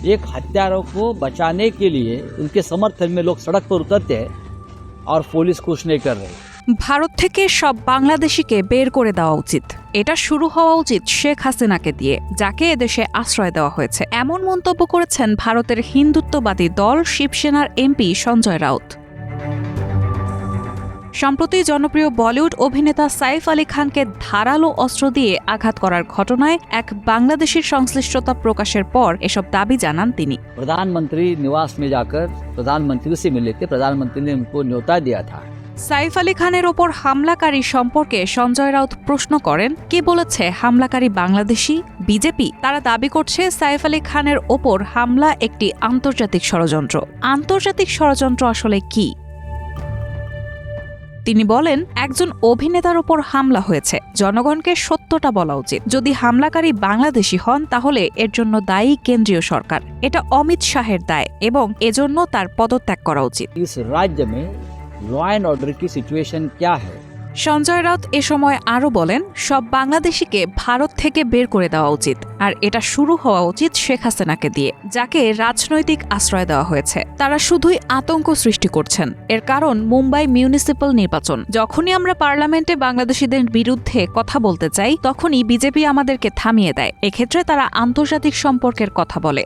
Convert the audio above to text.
एक हत्यारों को बचाने के लिए उनके समर्थन में लोग सड़क पर उतरते हैं और पुलिस कुछ नहीं कर रही। ভারত থেকে সব বাংলাদেশিকে বের করে দেওয়া উচিত। এটা শুরু হওয়া উচিত শেখ হাসিনাকে দিয়ে, যাকে এদেশে আশ্রয় দেওয়া হয়েছে। এমন মন্তব্য করেছেন ভারতের হিন্দুত্ববাদী দল শিবসেনার এমপি সঞ্জয় রাউত। সম্প্রতি জনপ্রিয় বলিউড অভিনেতা সাইফ আলী খানকে ধারালো অস্ত্র দিয়ে আঘাত করার ঘটনায় এক বাংলাদেশির সংশ্লিষ্টতা প্রকাশের পর এসব দাবি জানান তিনি। प्रधानमंत्री निवास में जाकर प्रधानमंत्री से मिले थे, प्रधानमंत्री ने उनको न्योता दिया था। সাইফ আলী খানের ওপর হামলাকারী সম্পর্কে সঞ্জয় রাউত প্রশ্ন করেন, কে বলেছে হামলাকারী বাংলাদেশি? বিজেপি। তারা দাবি করছে সাইফ আলী খানের ওপর হামলা একটি আন্তর্জাতিক ষড়যন্ত্র। আন্তর্জাতিক ষড়যন্ত্র আসলে কি? তিনি বলেন, একজন অভিনেতার ওপর হামলা হয়েছে, জনগণকে সত্যটা বলা উচিত। যদি হামলাকারী বাংলাদেশি হন তাহলে এর জন্য দায়ী কেন্দ্রীয় সরকার। এটা অমিত শাহের দায় এবং এজন্য তার পদত্যাগ করা উচিত। इस राज्य में लॉ एंड ऑर्डर की सिचुएशन क्या है? সঞ্জয় রাউত এ সময় আরও বলেন, সব বাংলাদেশিকে ভারত থেকে বের করে দেওয়া উচিত, আর এটা শুরু হওয়া উচিত শেখ হাসিনাকে দিয়ে, যাকে রাজনৈতিক আশ্রয় দেওয়া হয়েছে। তারা শুধুই আতঙ্ক সৃষ্টি করছেন। এর কারণ মুম্বাই মিউনিসিপ্যাল নির্বাচন। যখনই আমরা পার্লামেন্টে বাংলাদেশিদের বিরুদ্ধে কথা বলতে চাই, তখনই বিজেপি আমাদেরকে থামিয়ে দেয়। এক্ষেত্রে তারা আন্তর্জাতিক সম্পর্কের কথা বলে।